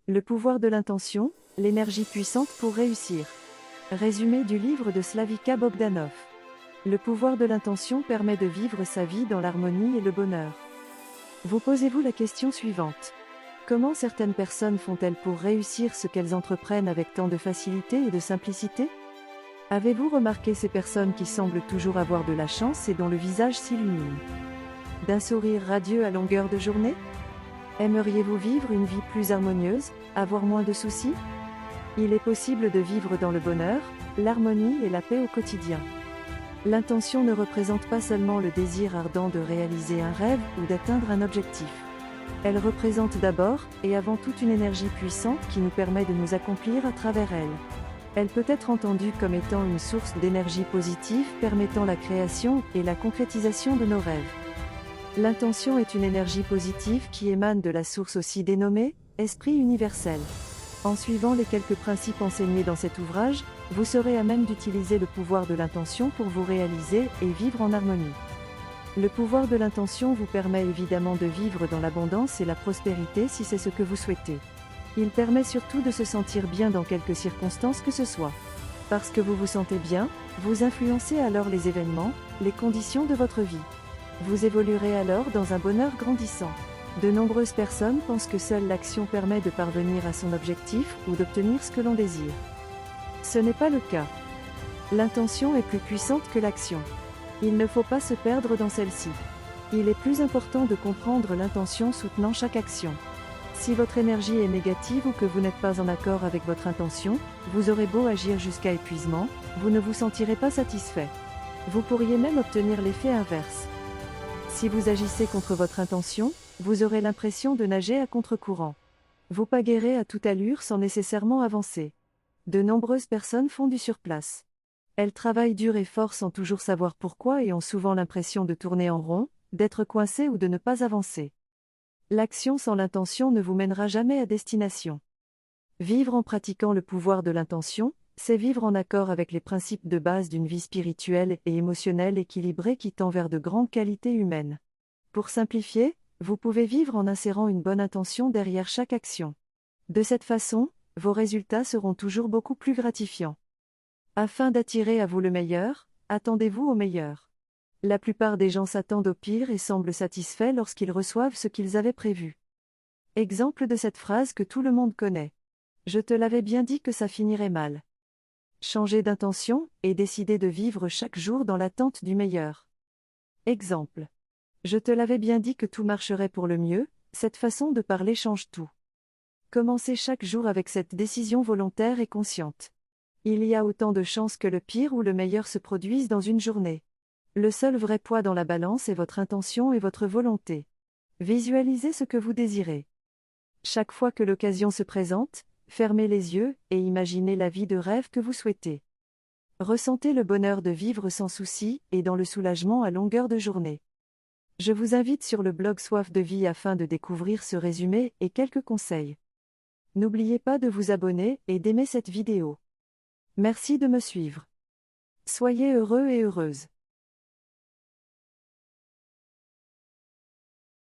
Le pouvoir de l'intention, l'énergie puissante pour réussir. Résumé du livre de Slavika Bogdanov. Le pouvoir de l'intention permet de vivre sa vie dans l'harmonie et le bonheur. Vous posez-vous la question suivante. Comment certaines personnes font-elles pour réussir ce qu'elles entreprennent avec tant de facilité et de simplicité? Avez-vous remarqué ces personnes qui semblent toujours avoir de la chance et dont le visage s'illumine d'un sourire radieux à longueur de journée? Aimeriez-vous vivre une vie plus harmonieuse, avoir moins de soucis? Il est possible de vivre dans le bonheur, l'harmonie et la paix au quotidien. L'intention ne représente pas seulement le désir ardent de réaliser un rêve ou d'atteindre un objectif. Elle représente d'abord et avant tout une énergie puissante qui nous permet de nous accomplir à travers elle. Elle peut être entendue comme étant une source d'énergie positive permettant la création et la concrétisation de nos rêves. L'intention est une énergie positive qui émane de la source aussi dénommée « Esprit universel ». En suivant les quelques principes enseignés dans cet ouvrage, vous serez à même d'utiliser le pouvoir de l'intention pour vous réaliser et vivre en harmonie. Le pouvoir de l'intention vous permet évidemment de vivre dans l'abondance et la prospérité si c'est ce que vous souhaitez. Il permet surtout de se sentir bien dans quelque circonstance que ce soit. Parce que vous vous sentez bien, vous influencez alors les événements, les conditions de votre vie. Vous évoluerez alors dans un bonheur grandissant. De nombreuses personnes pensent que seule l'action permet de parvenir à son objectif ou d'obtenir ce que l'on désire. Ce n'est pas le cas. L'intention est plus puissante que l'action. Il ne faut pas se perdre dans celle-ci. Il est plus important de comprendre l'intention soutenant chaque action. Si votre énergie est négative ou que vous n'êtes pas en accord avec votre intention, vous aurez beau agir jusqu'à épuisement, vous ne vous sentirez pas satisfait. Vous pourriez même obtenir l'effet inverse. Si vous agissez contre votre intention, vous aurez l'impression de nager à contre-courant. Vous pagaierez à toute allure sans nécessairement avancer. De nombreuses personnes font du surplace. Elles travaillent dur et fort sans toujours savoir pourquoi et ont souvent l'impression de tourner en rond, d'être coincées ou de ne pas avancer. L'action sans l'intention ne vous mènera jamais à destination. Vivre en pratiquant le pouvoir de l'intention, c'est vivre en accord avec les principes de base d'une vie spirituelle et émotionnelle équilibrée qui tend vers de grandes qualités humaines. Pour simplifier, vous pouvez vivre en insérant une bonne intention derrière chaque action. De cette façon, vos résultats seront toujours beaucoup plus gratifiants. Afin d'attirer à vous le meilleur, attendez-vous au meilleur. La plupart des gens s'attendent au pire et semblent satisfaits lorsqu'ils reçoivent ce qu'ils avaient prévu. Exemple de cette phrase que tout le monde connaît. Je te l'avais bien dit que ça finirait mal. Changer d'intention et décider de vivre chaque jour dans l'attente du meilleur. Exemple. Je te l'avais bien dit que tout marcherait pour le mieux, cette façon de parler change tout. Commencez chaque jour avec cette décision volontaire et consciente. Il y a autant de chances que le pire ou le meilleur se produise dans une journée. Le seul vrai poids dans la balance est votre intention et votre volonté. Visualisez ce que vous désirez. Chaque fois que l'occasion se présente, fermez les yeux et imaginez la vie de rêve que vous souhaitez. Ressentez le bonheur de vivre sans souci et dans le soulagement à longueur de journée. Je vous invite sur le blog Soif de Vie afin de découvrir ce résumé et quelques conseils. N'oubliez pas de vous abonner et d'aimer cette vidéo. Merci de me suivre. Soyez heureux et heureuses.